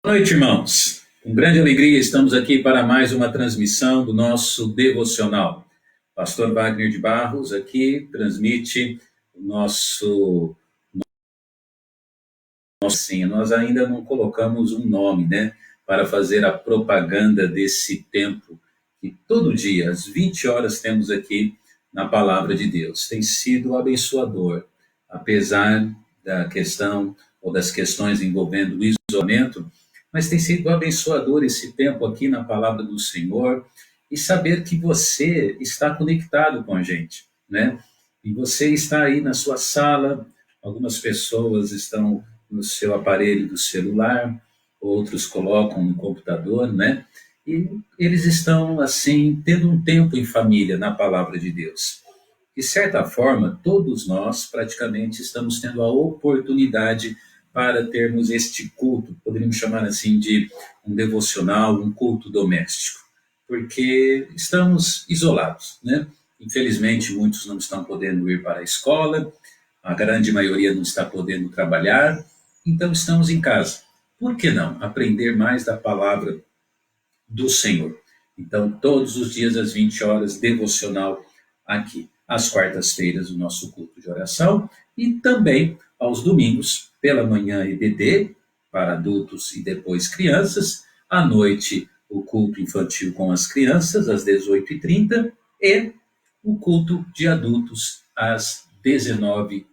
Boa noite, irmãos. Com grande alegria estamos aqui para mais uma transmissão do nosso devocional. Pastor Wagner de Barros aqui transmite o sim, nós ainda não colocamos um nome, né, para fazer a propaganda desse tempo que todo dia, às 20 horas, temos aqui na Palavra de Deus. Tem sido abençoador, apesar da questão ou das questões envolvendo o isolamento, mas tem sido abençoador esse tempo aqui na Palavra do Senhor e saber que você está conectado com a gente, né? E você está aí na sua sala, algumas pessoas estão no seu aparelho do celular, outros colocam no computador, né? E eles estão, assim, tendo um tempo em família na palavra de Deus. De certa forma, todos nós praticamente estamos tendo a oportunidade para termos este culto, poderíamos chamar assim de um devocional, um culto doméstico, porque estamos isolados, né? Infelizmente, muitos não estão podendo ir para a escola, a grande maioria não está podendo trabalhar, então estamos em casa. Por que não aprender mais da palavra do Senhor? Então, todos os dias às 20 horas, devocional aqui. Às quartas-feiras, o nosso culto de oração e também aos domingos, pela manhã EBD, para adultos e depois crianças, à noite o culto infantil com as crianças, às 18h30, e o culto de adultos às 19h30.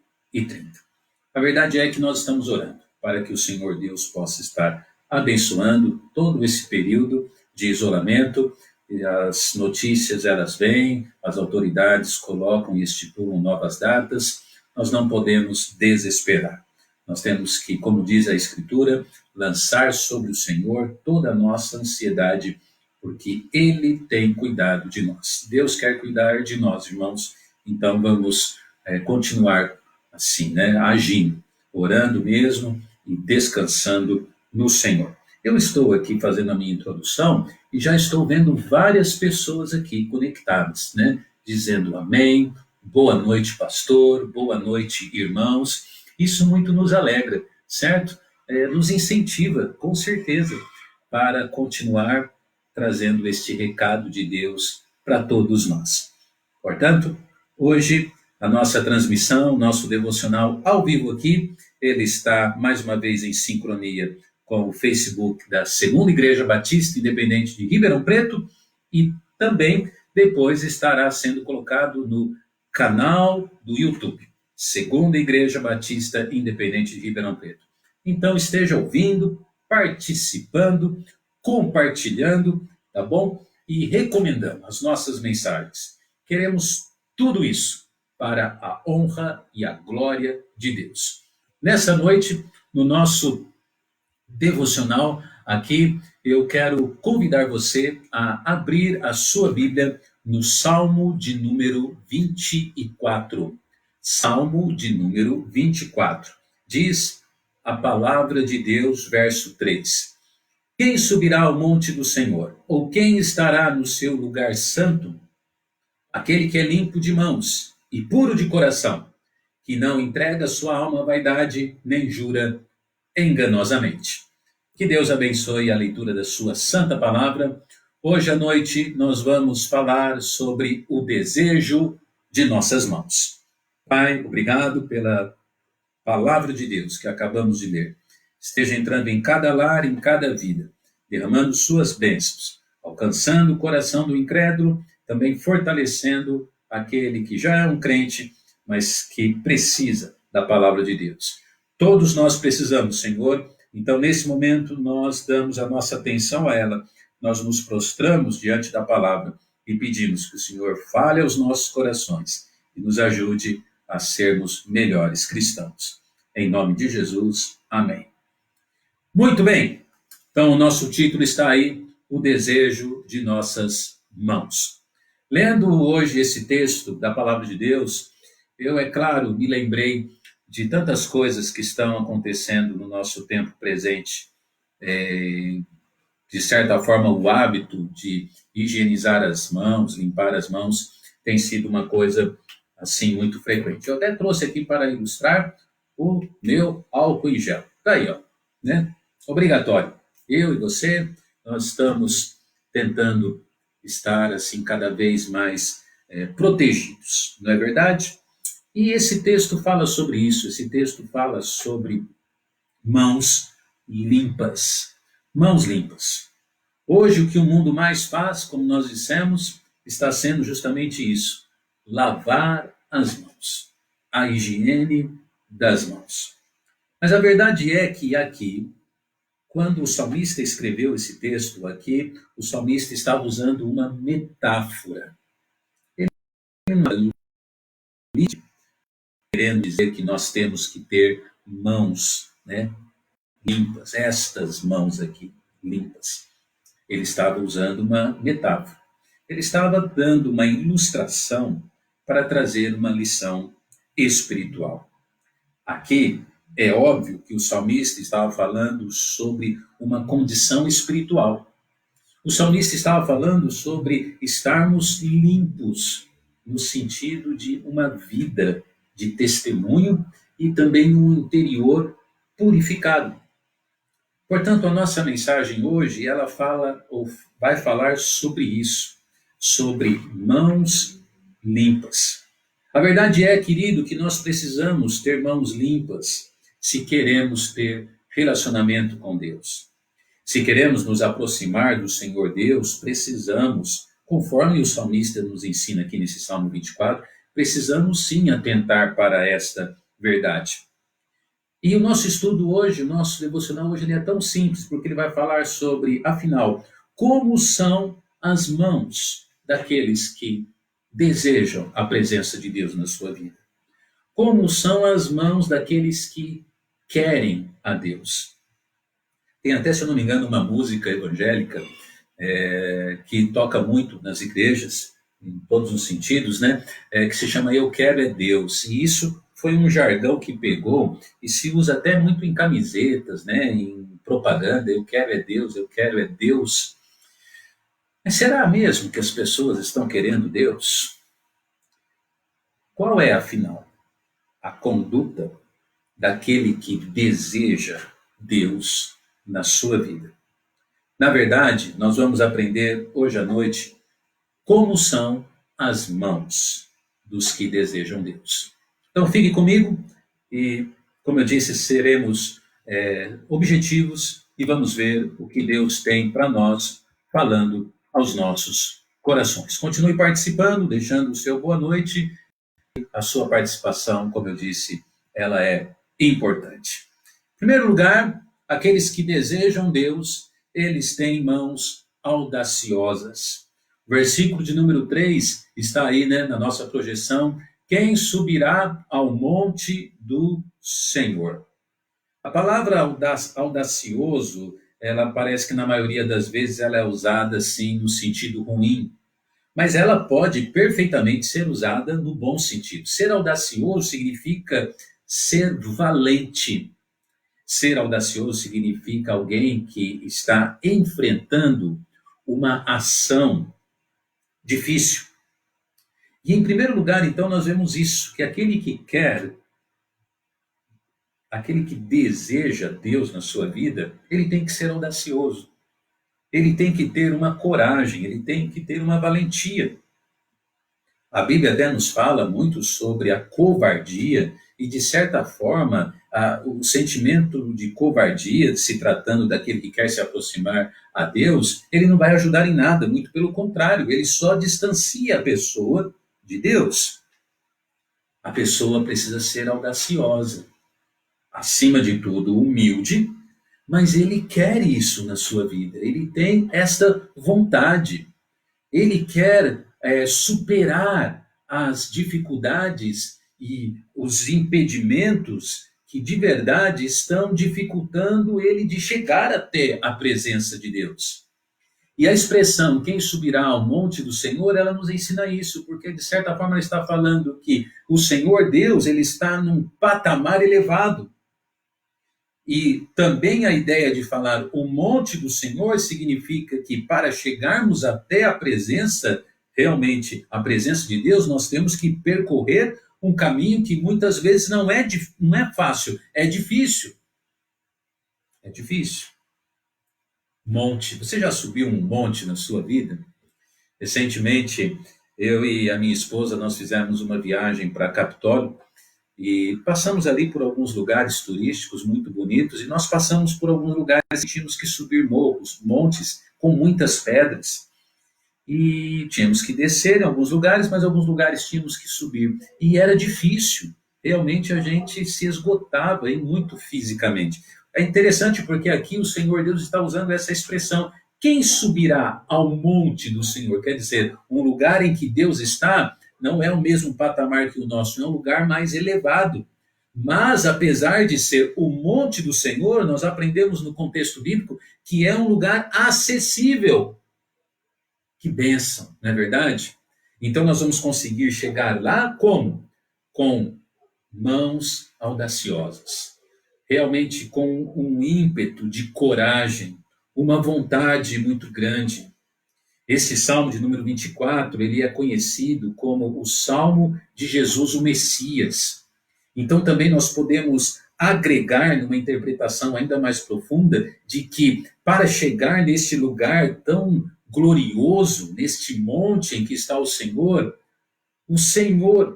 A verdade é que nós estamos orando para que o Senhor Deus possa estar abençoando todo esse período de isolamento. E as notícias, elas vêm, as autoridades colocam e estipulam novas datas. Nós não podemos desesperar. Nós temos que, como diz a Escritura, lançar sobre o Senhor toda a nossa ansiedade, porque Ele tem cuidado de nós. Deus quer cuidar de nós, irmãos. Então vamos continuar assim, né, agindo, orando mesmo e descansando no Senhor. Eu estou aqui fazendo a minha introdução e já estou vendo várias pessoas aqui conectadas, né, dizendo amém, boa noite, pastor, boa noite, irmãos. Isso muito nos alegra, certo? Nos incentiva, com certeza, para continuar trazendo este recado de Deus para todos nós. Portanto, hoje a nossa transmissão, nosso devocional ao vivo aqui, ele está mais uma vez em sincronia com o Facebook da Segunda Igreja Batista Independente de Ribeirão Preto e também depois estará sendo colocado no canal do YouTube, Segunda Igreja Batista Independente de Ribeirão Preto. Então esteja ouvindo, participando, compartilhando, tá bom? E recomendando as nossas mensagens. Queremos tudo isso para a honra e a glória de Deus. Nessa noite, no nosso devocional aqui, eu quero convidar você a abrir a sua Bíblia no Salmo de número 24. Salmo de número 24. Diz a palavra de Deus, verso 3. Quem subirá ao monte do Senhor? Ou quem estará no seu lugar santo? Aquele que é limpo de mãos e puro de coração, que não entrega sua alma à vaidade, nem jura enganosamente. Que Deus abençoe a leitura da sua santa palavra. Hoje à noite nós vamos falar sobre o desejo de nossas mãos. Pai, obrigado pela palavra de Deus que acabamos de ler. Esteja entrando em cada lar, em cada vida, derramando suas bênçãos, alcançando o coração do incrédulo, também fortalecendo aquele que já é um crente, mas que precisa da palavra de Deus. Todos nós precisamos, Senhor, então nesse momento nós damos a nossa atenção a ela, nós nos prostramos diante da palavra e pedimos que o Senhor fale aos nossos corações e nos ajude a sermos melhores cristãos. Em nome de Jesus, amém. Muito bem, então o nosso título está aí, o desejo de nossas mãos. Lendo hoje esse texto da palavra de Deus, eu, é claro, me lembrei de tantas coisas que estão acontecendo no nosso tempo presente. De certa forma, o hábito de higienizar as mãos, limpar as mãos, tem sido uma coisa assim muito frequente. Eu até trouxe aqui para ilustrar o meu álcool em gel. Está aí, ó, né? Obrigatório. Eu e você, nós estamos tentando estar assim cada vez mais protegidos, não é verdade? E esse texto fala sobre isso, esse texto fala sobre mãos limpas. Mãos limpas. Hoje, o que o mundo mais faz, como nós dissemos, está sendo justamente isso: lavar as mãos, a higiene das mãos. Mas a verdade é que aqui, quando o salmista escreveu esse texto aqui, o salmista estava usando uma metáfora. Ele não está querendo dizer que nós temos que ter mãos, né, limpas, estas mãos aqui, limpas. Ele estava usando uma metáfora. Ele estava dando uma ilustração para trazer uma lição espiritual. Aqui é óbvio que o salmista estava falando sobre uma condição espiritual. O salmista estava falando sobre estarmos limpos, no sentido de uma vida de testemunho e também um interior purificado. Portanto, a nossa mensagem hoje, ela fala ou vai falar sobre isso, sobre mãos limpas. A verdade é, querido, que nós precisamos ter mãos limpas se queremos ter relacionamento com Deus. Se queremos nos aproximar do Senhor Deus, precisamos, conforme o salmista nos ensina aqui nesse Salmo 24, precisamos sim atentar para esta verdade. E o nosso estudo hoje, o nosso devocional hoje, ele é tão simples, porque ele vai falar sobre, afinal, como são as mãos daqueles que desejam a presença de Deus na sua vida. Como são as mãos daqueles que querem a Deus. Tem até, se eu não me engano, uma música evangélica que toca muito nas igrejas, em todos os sentidos, né? Que se chama Eu Quero é Deus. E isso foi um jargão que pegou e se usa até muito em camisetas, né? Em propaganda, eu quero é Deus, eu quero é Deus. Mas será mesmo que as pessoas estão querendo Deus? Qual é, afinal, a conduta daquele que deseja Deus na sua vida? Na verdade, nós vamos aprender hoje à noite como são as mãos dos que desejam Deus. Então fique comigo e, como eu disse, seremos objetivos e vamos ver o que Deus tem para nós, falando aos nossos corações. Continue participando, deixando o seu boa noite. A sua participação, como eu disse, ela é importante. Em primeiro lugar, aqueles que desejam Deus, eles têm mãos audaciosas. O versículo de número 3 está aí, né, na nossa projeção. Quem subirá ao monte do Senhor? A palavra audacioso, ela parece que na maioria das vezes ela é usada assim no sentido ruim, mas ela pode perfeitamente ser usada no bom sentido. Ser audacioso significa ser valente. Ser audacioso significa alguém que está enfrentando uma ação difícil. E em primeiro lugar, então, nós vemos isso, que aquele que quer, aquele que deseja Deus na sua vida, ele tem que ser audacioso. Ele tem que ter uma coragem, ele tem que ter uma valentia. A Bíblia até nos fala muito sobre a covardia e, de certa forma, o sentimento de covardia, se tratando daquele que quer se aproximar a Deus, ele não vai ajudar em nada, muito pelo contrário, ele só distancia a pessoa de Deus. A pessoa precisa ser audaciosa, acima de tudo humilde, mas ele quer isso na sua vida, ele tem esta vontade, ele quer superar as dificuldades e os impedimentos que de verdade estão dificultando ele de chegar até a presença de Deus. E a expressão, quem subirá ao monte do Senhor, ela nos ensina isso, porque de certa forma ela está falando que o Senhor Deus, ele está num patamar elevado. E também a ideia de falar o monte do Senhor significa que para chegarmos até a presença, realmente a presença de Deus, nós temos que percorrer um caminho que muitas vezes não é fácil, é difícil. É difícil. monte. Você já subiu um monte na sua vida? Recentemente, eu e a minha esposa, nós fizemos uma viagem para Capitólio e passamos ali por alguns lugares turísticos muito bonitos e nós passamos por alguns lugares que tínhamos que subir morros, montes com muitas pedras. E tínhamos que descer em alguns lugares, mas alguns lugares tínhamos que subir. E era difícil. Realmente a gente se esgotava e muito fisicamente. É interessante porque aqui o Senhor Deus está usando essa expressão. Quem subirá ao monte do Senhor? Quer dizer, um lugar em que Deus está não é o mesmo patamar que o nosso, é um lugar mais elevado. Mas, apesar de ser o monte do Senhor, nós aprendemos no contexto bíblico que é um lugar acessível. Que bênção, não é verdade? Então nós vamos conseguir chegar lá como? Com mãos audaciosas. Realmente com um ímpeto de coragem, uma vontade muito grande. Esse salmo de número 24, ele é conhecido como o Salmo de Jesus, o Messias. Então também nós podemos agregar numa interpretação ainda mais profunda de que para chegar neste lugar tão glorioso, neste monte em que está o Senhor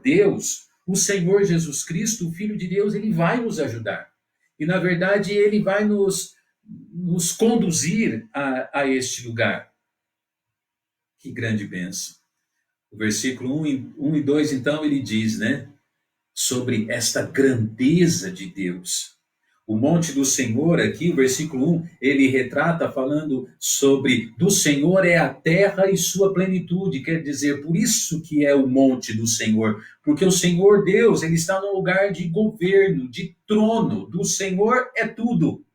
Deus, o Senhor Jesus Cristo, o Filho de Deus, ele vai nos ajudar. E na verdade ele vai nos conduzir a este lugar. Que grande bênção. O versículo 1 e 2, então, ele diz, né? Sobre esta grandeza de Deus. O monte do Senhor, aqui, o versículo 1, ele retrata falando sobre do Senhor é a terra e sua plenitude, quer dizer, por isso que é o monte do Senhor, porque o Senhor Deus, ele está num lugar de governo, de trono, do Senhor é tudo.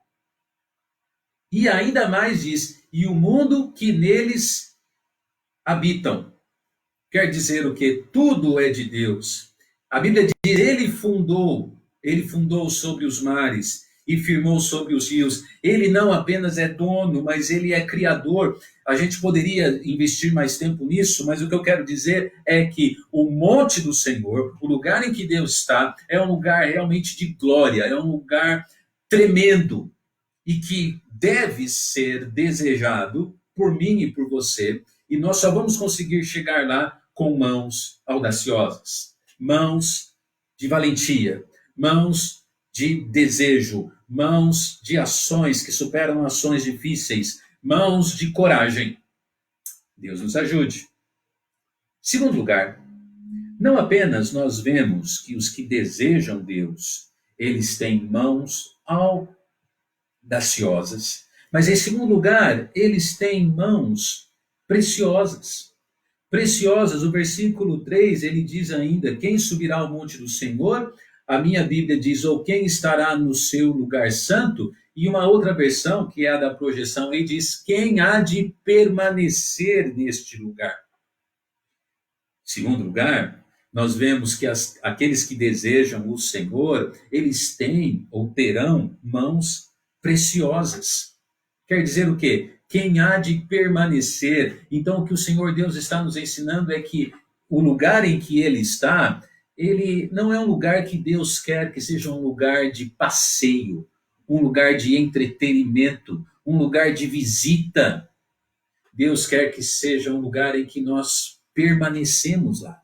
E ainda mais diz, e o mundo que neles habitam. Quer dizer o que? Tudo é de Deus. A Bíblia diz, ele fundou sobre os mares e firmou sobre os rios. Ele não apenas é dono, mas ele é criador. A gente poderia investir mais tempo nisso, mas o que eu quero dizer é que o monte do Senhor, o lugar em que Deus está, é um lugar realmente de glória, é um lugar tremendo e que deve ser desejado por mim e por você. E nós só vamos conseguir chegar lá com mãos audaciosas, mãos de valentia, mãos de desejo, mãos de ações que superam ações difíceis, mãos de coragem. Deus nos ajude. Segundo lugar, não apenas nós vemos que os que desejam Deus, eles têm mãos audaciosas, mas em segundo lugar, eles têm mãos preciosas. Preciosas, o versículo 3, ele diz ainda, quem subirá ao monte do Senhor? A minha Bíblia diz, ou quem estará no seu lugar santo? E uma outra versão, que é a da projeção, ele diz, quem há de permanecer neste lugar? Segundo lugar, nós vemos que aqueles que desejam o Senhor, eles têm ou terão mãos preciosas. Quer dizer o quê? Quem há de permanecer. Então, o que o Senhor Deus está nos ensinando é que o lugar em que Ele está, ele não é um lugar que Deus quer que seja um lugar de passeio, um lugar de entretenimento, um lugar de visita. Deus quer que seja um lugar em que nós permanecemos lá.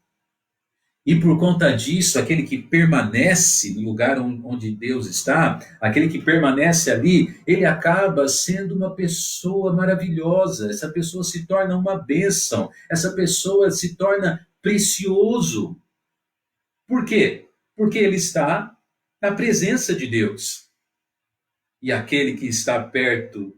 E por conta disso, aquele que permanece no lugar onde Deus está, aquele que permanece ali, ele acaba sendo uma pessoa maravilhosa, essa pessoa se torna uma bênção, essa pessoa se torna precioso. Por quê? Porque ele está na presença de Deus. E aquele que está perto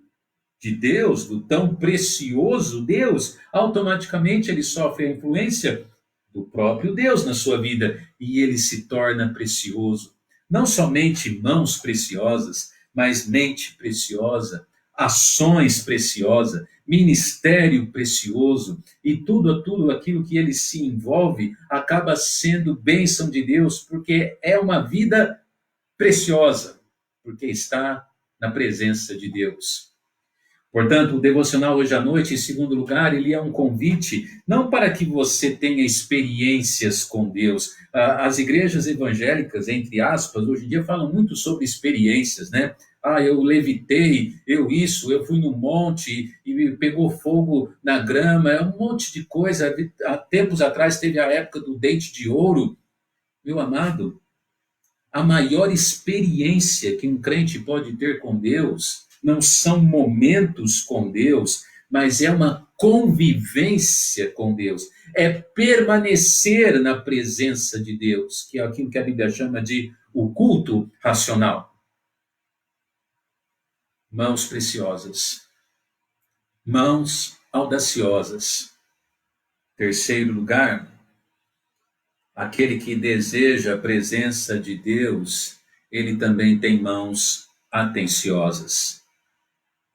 de Deus, do tão precioso Deus, automaticamente ele sofre a influência do próprio Deus na sua vida e ele se torna precioso. Não somente mãos preciosas, mas mente preciosa, ações preciosas, ministério precioso e tudo aquilo que ele se envolve acaba sendo bênção de Deus, porque é uma vida preciosa, porque está na presença de Deus. Portanto, o devocional hoje à noite, em segundo lugar, ele é um convite, não para que você tenha experiências com Deus. As igrejas evangélicas, entre aspas, hoje em dia falam muito sobre experiências, né? Eu levitei, eu fui no monte e me pegou fogo na grama, é um monte de coisa. Há tempos atrás teve a época do dente de ouro. Meu amado, a maior experiência que um crente pode ter com Deus não são momentos com Deus, mas é uma convivência com Deus. É permanecer na presença de Deus, que é aquilo que a Bíblia chama de o culto racional. Mãos preciosas, mãos audaciosas. Terceiro lugar, aquele que deseja a presença de Deus, ele também tem mãos atenciosas.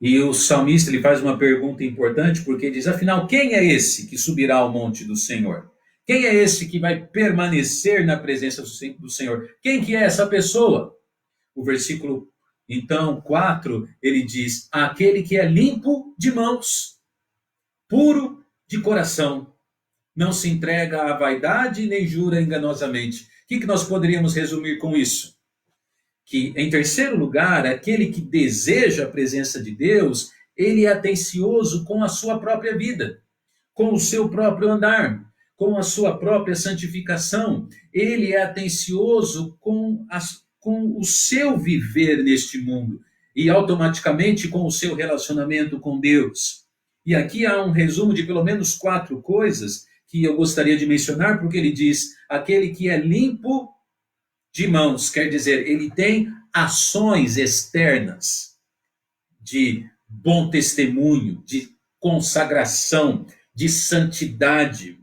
E o salmista ele faz uma pergunta importante, porque diz: afinal, quem é esse que subirá ao monte do Senhor? Quem é esse que vai permanecer na presença do Senhor? Quem que é essa pessoa? O versículo, então, 4, ele diz: aquele que é limpo de mãos, puro de coração, não se entrega à vaidade nem jura enganosamente. O que nós poderíamos resumir com isso? Que, em terceiro lugar, aquele que deseja a presença de Deus, ele é atencioso com a sua própria vida, com o seu próprio andar, com a sua própria santificação. Ele é atencioso com o seu viver neste mundo e, automaticamente, com o seu relacionamento com Deus. E aqui há um resumo de pelo menos 4 coisas que eu gostaria de mencionar, porque ele diz: aquele que é limpo de mãos, quer dizer, ele tem ações externas de bom testemunho, de consagração, de santidade.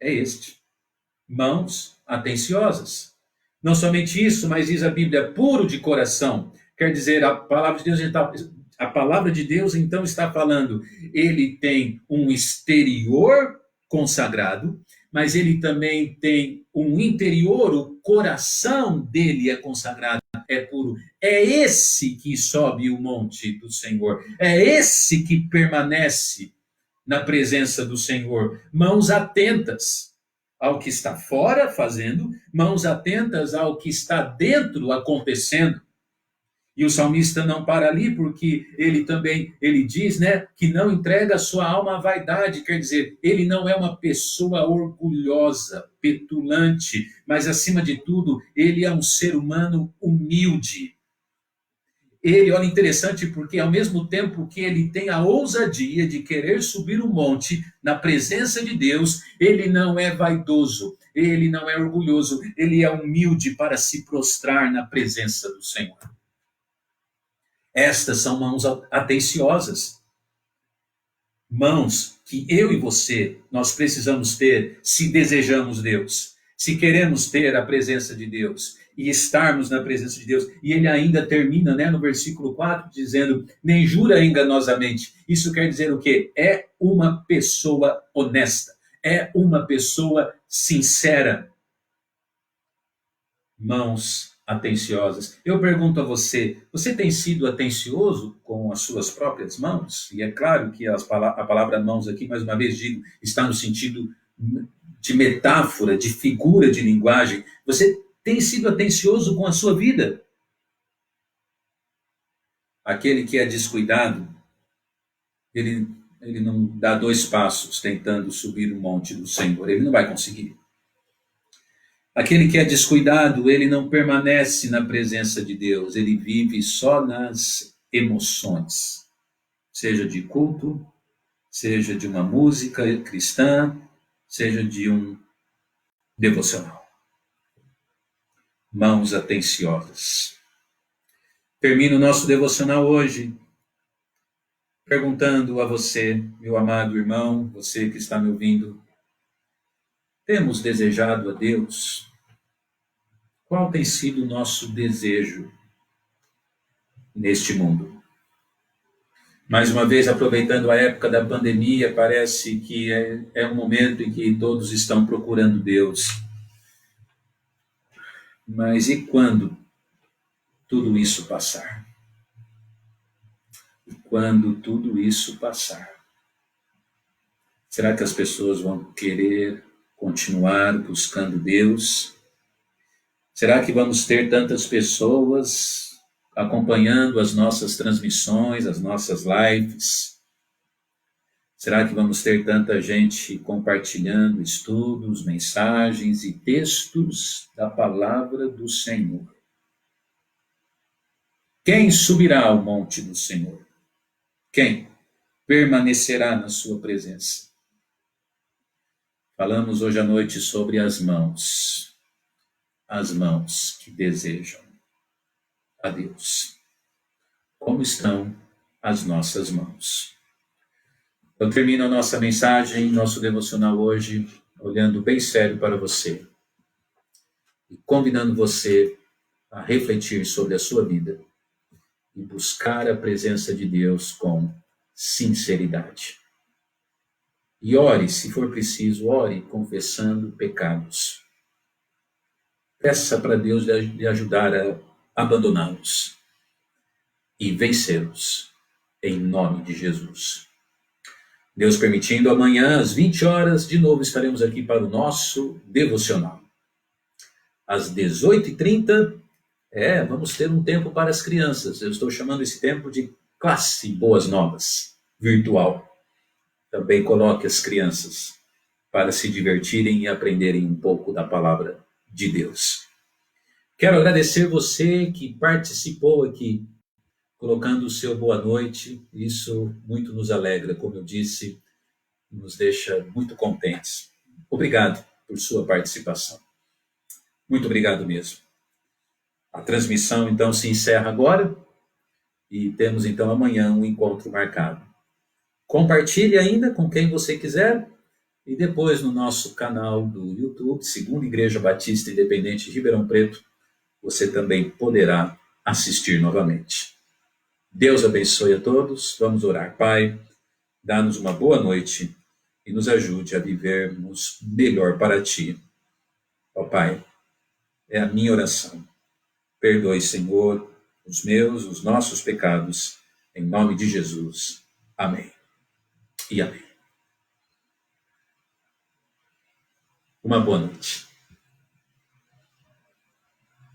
É este. Mãos atenciosas. Não somente isso, mas diz a Bíblia, puro de coração. Quer dizer, a palavra de Deus então está falando, ele tem um exterior consagrado, mas ele também tem um interior, o coração dele é consagrado, é puro. É esse que sobe o monte do Senhor. É esse que permanece na presença do Senhor. Mãos atentas ao que está fora fazendo, mãos atentas ao que está dentro acontecendo. E o salmista não para ali, porque ele diz, né, que não entrega a sua alma à vaidade, quer dizer, ele não é uma pessoa orgulhosa, petulante, mas acima de tudo, ele é um ser humano humilde. Ele, olha, interessante, porque ao mesmo tempo que ele tem a ousadia de querer subir o monte na presença de Deus, ele não é vaidoso, ele não é orgulhoso, ele é humilde para se prostrar na presença do Senhor. Estas são mãos atenciosas. Mãos que eu e você, nós precisamos ter se desejamos Deus, se queremos ter a presença de Deus e estarmos na presença de Deus. E ele ainda termina, né, no versículo 4, dizendo, nem jura enganosamente. Isso quer dizer o quê? É uma pessoa honesta, é uma pessoa sincera. Mãos atenciosas. Eu pergunto a você, você tem sido atencioso com as suas próprias mãos? E é claro que a palavra mãos aqui, mais uma vez digo, está no sentido de metáfora, de figura de linguagem. Você tem sido atencioso com a sua vida? Aquele que é descuidado, ele não dá 2 passos tentando subir o monte do Senhor, ele não vai conseguir. Aquele que é descuidado, ele não permanece na presença de Deus, ele vive só nas emoções, seja de culto, seja de uma música cristã, seja de um devocional. Mãos atenciosas. Termino o nosso devocional hoje perguntando a você, meu amado irmão, você que está me ouvindo, temos desejado a Deus? Qual tem sido o nosso desejo neste mundo? Mais uma vez, aproveitando a época da pandemia, parece que é um momento em que todos estão procurando Deus. Mas e quando tudo isso passar? quando tudo isso passar? Será que as pessoas vão querer continuar buscando Deus? Será que vamos ter tantas pessoas acompanhando as nossas transmissões, as nossas lives? Será que vamos ter tanta gente compartilhando estudos, mensagens e textos da palavra do Senhor? Quem subirá ao monte do Senhor? Quem permanecerá na sua presença? Falamos hoje à noite sobre as mãos que desejam a Deus. Como estão as nossas mãos? Eu termino a nossa mensagem, nosso devocional hoje, olhando bem sério para você e convidando você a refletir sobre a sua vida e buscar a presença de Deus com sinceridade. E ore, se for preciso, ore confessando pecados. Peça para Deus lhe ajudar a abandoná-los e vencê-los, em nome de Jesus. Deus permitindo, amanhã às 20 horas, de novo estaremos aqui para o nosso devocional. Às 18h30, vamos ter um tempo para as crianças. Eu estou chamando esse tempo de classe Boas Novas, virtual. Também coloque as crianças para se divertirem e aprenderem um pouco da palavra de Deus. Quero agradecer você que participou aqui, colocando o seu boa noite. Isso muito nos alegra, como eu disse, nos deixa muito contentes. Obrigado por sua participação. Muito obrigado mesmo. A transmissão, então, se encerra agora e temos, então, amanhã um encontro marcado. Compartilhe ainda com quem você quiser e depois no nosso canal do YouTube, Segunda Igreja Batista Independente de Ribeirão Preto, você também poderá assistir novamente. Deus abençoe a todos. Vamos orar. Pai, dá-nos uma boa noite e nos ajude a vivermos melhor para Ti. Ó Pai, é a minha oração. Perdoe, Senhor, os nossos pecados, em nome de Jesus. Amém. E amém. Uma boa noite.